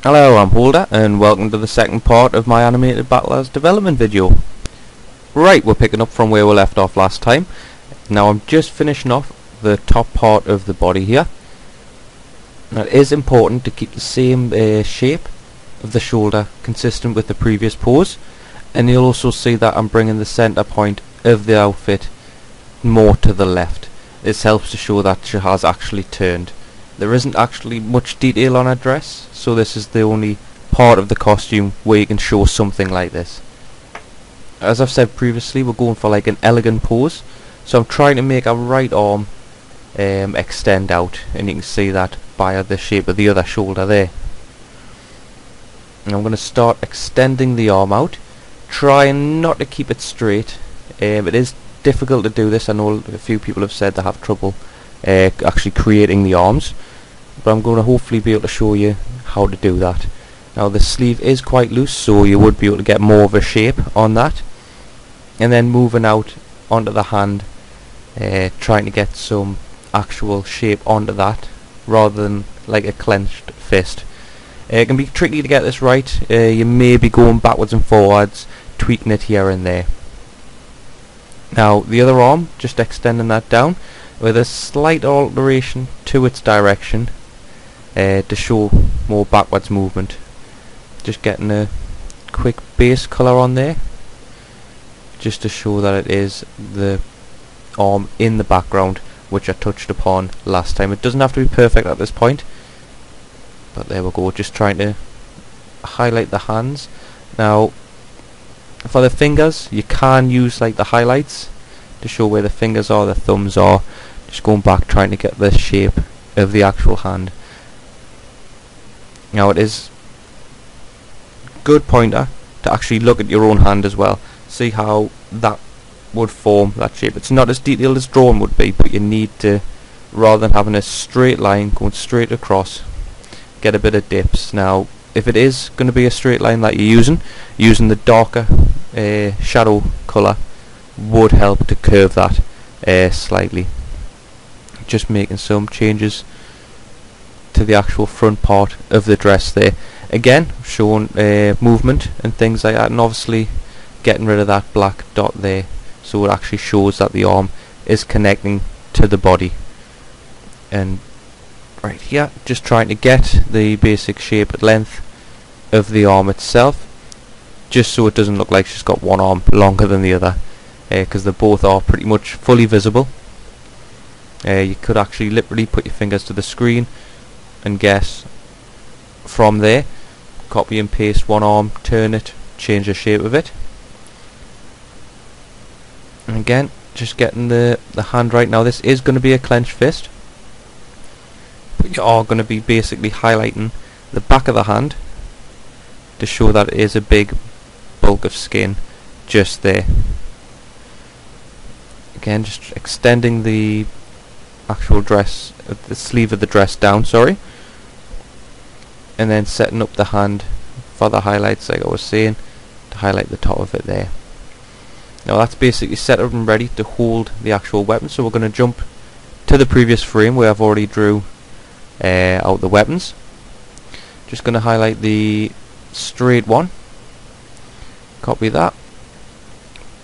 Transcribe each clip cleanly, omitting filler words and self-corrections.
Hello, I'm Holder, and welcome to the second part of my animated Battle As development video. Right, we're picking up from where we left off last time. Now I'm just finishing off the top part of the body here. Now it is important to keep the same shape of the shoulder consistent with the previous pose, and you'll also see that I'm bringing the center point of the outfit more to the left. This helps to show that she has actually turned. There isn't actually much detail on her dress, so this is the only part of the costume where you can show something like this. As I've said previously, we're going for like an elegant pose, so I'm trying to make her right arm extend out, and you can see that by the shape of the other shoulder there. And I'm going to start extending the arm out, trying not to keep it straight. It is difficult to do this. I know a few people have said they have trouble actually creating the arms, but I'm going to hopefully be able to show you how to do that. Now the sleeve is quite loose, so you would be able to get more of a shape on that, and then moving out onto the hand, trying to get some actual shape onto that rather than like a clenched fist. It can be tricky to get this right. You may be going backwards and forwards, tweaking it here and there. Now the other arm, just extending that down with a slight alteration to its direction to show more backwards movement. Just getting a quick base colour on there, just to show that it is the arm in the background, which I touched upon last time. It doesn't have to be perfect at this point, but there we go, just trying to highlight the hands. Now for the fingers, you can use like the highlights to show where the fingers are, the thumbs are. Just going back, trying to get the shape of the actual hand. Now it is good pointer to actually look at your own hand as well, see how that would form that shape. It's not as detailed as drawn would be, but you need to, rather than having a straight line going straight across, get a bit of dips. Now if it is going to be a straight line that you're using the darker shadow colour would help to curve that slightly. Just making some changes to the actual front part of the dress there. Again, showing movement and things like that, and obviously getting rid of that black dot there, so it actually shows that the arm is connecting to the body. And right here, just trying to get the basic shape and length of the arm itself, just so it doesn't look like she's got one arm longer than the other, because they both are pretty much fully visible. You could actually literally put your fingers to the screen and guess from there, copy and paste one arm, turn it, change the shape of it. And again, just getting the hand right. Now this is going to be a clenched fist, but you are going to be basically highlighting the back of the hand to show that it is a big bulk of skin just there. Again, just extending the actual dress, the sleeve of the dress down, sorry, and then setting up the hand for the highlights, like I was saying, to highlight the top of it there. Now that's basically set up and ready to hold the actual weapon, so we're going to jump to the previous frame where I've already drew out the weapons. Just going to highlight the straight one, copy that,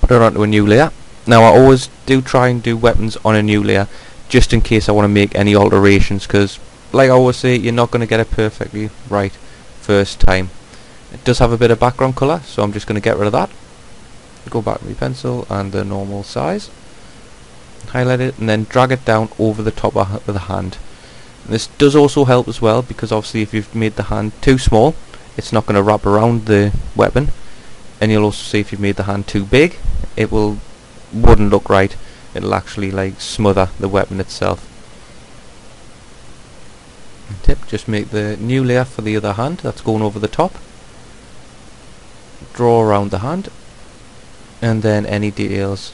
put it onto a new layer. Now I always do try and do weapons on a new layer, just in case I want to make any alterations, because like I always say, you're not going to get it perfectly right first time. It does have a bit of background colour, so I'm just going to get rid of that. Go back to my pencil and the normal size, highlight it, and then drag it down over the top of the hand. And this does also help as well, because obviously if you've made the hand too small, it's not going to wrap around the weapon, and you'll also see if you've made the hand too big, it wouldn't look right. It'll actually like smother the weapon itself. Tip, just make the new layer for the other hand that's going over the top, draw around the hand, and then any details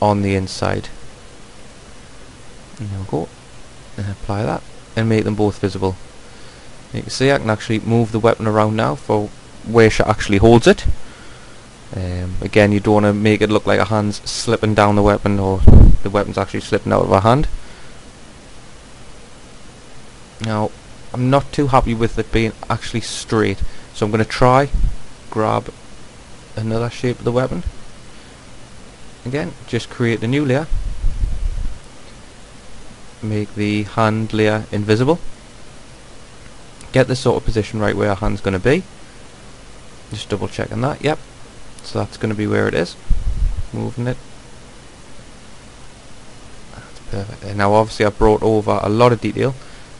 on the inside. And there we go, and apply that and make them both visible. You can see I can actually move the weapon around now for where she actually holds it. Again, you don't want to make it look like a hand's slipping down the weapon, or the weapon's actually slipping out of her hand. Now I'm not too happy with it being actually straight, so I'm going to try grab another shape of the weapon. Again, just create a new layer, make the hand layer invisible, get the sort of position right where our hand's going to be, just double checking that, yep, so that's going to be where it is, moving it, that's perfect. And now obviously I've brought over a lot of detail,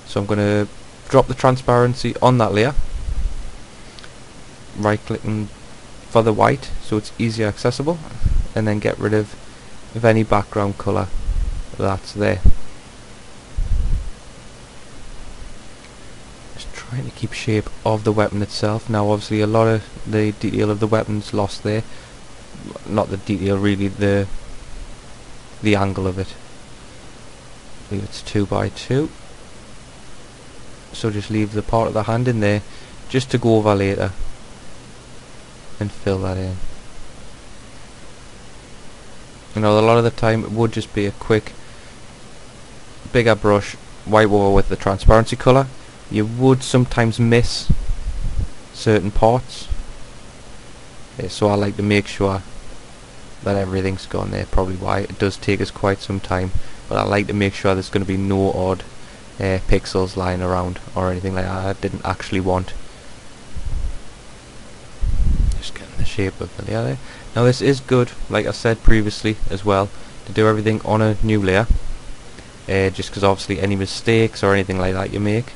so I'm going to drop the transparency on that layer, right clicking for the white so it's easier accessible, and then get rid of any background colour that's there. Just trying to keep shape of the weapon itself. Now obviously a lot of the detail of the weapon's lost there, not the detail really, the angle of it. I believe it's 2 by 2, so just leave the part of the hand in there just to go over later and fill that in. You know, a lot of the time it would just be a quick bigger brush, wipe over with the transparency colour. You would sometimes miss certain parts, so I like to make sure that everything's gone there, probably why it does take us quite some time, but I like to make sure there's going to be no odd pixels lying around or anything like that I didn't actually want. Just getting the shape of the layer there. Now this is good, like I said previously as well, to do everything on a new layer, just because obviously any mistakes or anything like that you make,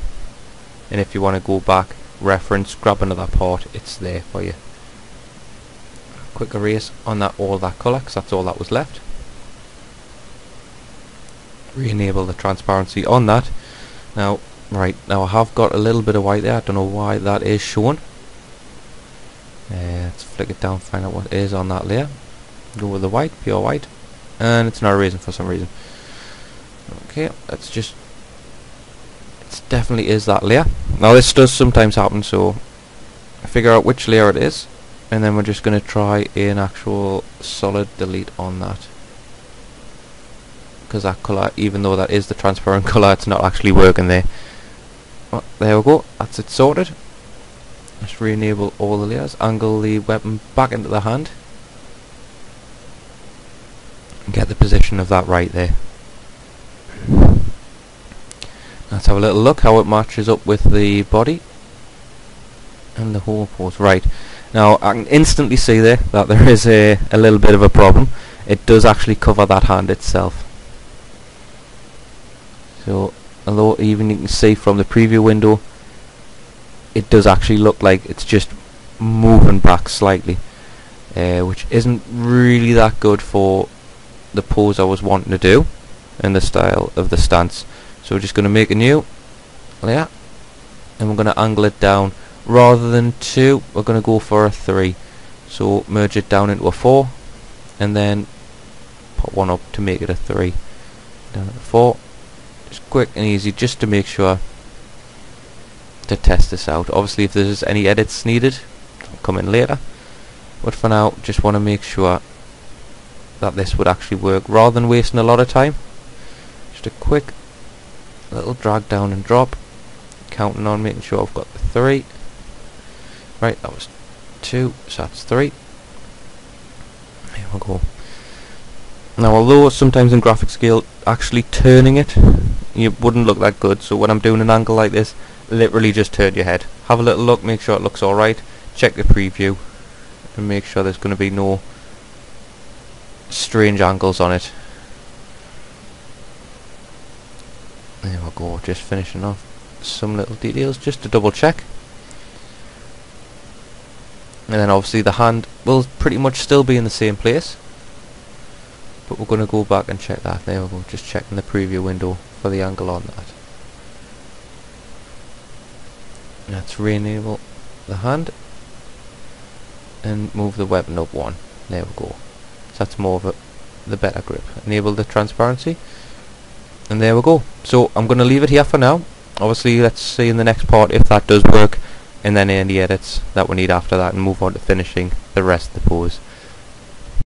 and if you want to go back, reference, grab another part, it's there for you. Quick erase on that, all that colour, because that's all that was left. Re-enable the transparency on that. Now, right, now I have got a little bit of white there, I don't know why that is showing. Let's flick it down, find out what is on that layer. Go with the white, pure white, and it's not erasing for some reason. Okay, let's just, it definitely is that layer. Now this does sometimes happen, so figure out which layer it is, and then we're just going to try an actual solid delete on that, because that colour, even though that is the transparent colour, it's not actually working there. Oh, there we go, that's it sorted. Just re-enable all the layers, angle the weapon back into the hand, and get the position of that right there. Let's have a little look how it matches up with the body and the whole pose. Right, now I can instantly see there that there is a little bit of a problem. It does actually cover that hand itself. So although even you can see from the preview window, it does actually look like it's just moving back slightly, which isn't really that good for the pose I was wanting to do and the style of the stance. So we're just going to make a new layer, and we're going to angle it down. Rather than 2, we're going to go for a 3. So merge it down into a 4, and then put one up to make it a 3. Down at a 4. Just quick and easy, just to make sure to test this out. Obviously if there's any edits needed, I'll come in later, but for now just want to make sure that this would actually work rather than wasting a lot of time. Just a quick little drag down and drop, counting on making sure I've got the 3. Right, that was 2, so that's 3. Here we go. Now although sometimes in graphic scale actually turning it, you wouldn't look that good, so when I'm doing an angle like this, literally just turn your head, have a little look, make sure it looks alright, check the preview and make sure there's going to be no strange angles on it. There we go, just finishing off some little details just to double check, and then obviously the hand will pretty much still be in the same place, but we're going to go back and check that. There we go, just checking the preview window for the angle on that. Let's re-enable the hand and move the weapon up 1. There we go. So that's more of the better grip. Enable the transparency, and there we go. So I'm going to leave it here for now. Obviously let's see in the next part if that does work, and then any edits that we need after that, and move on to finishing the rest of the pose.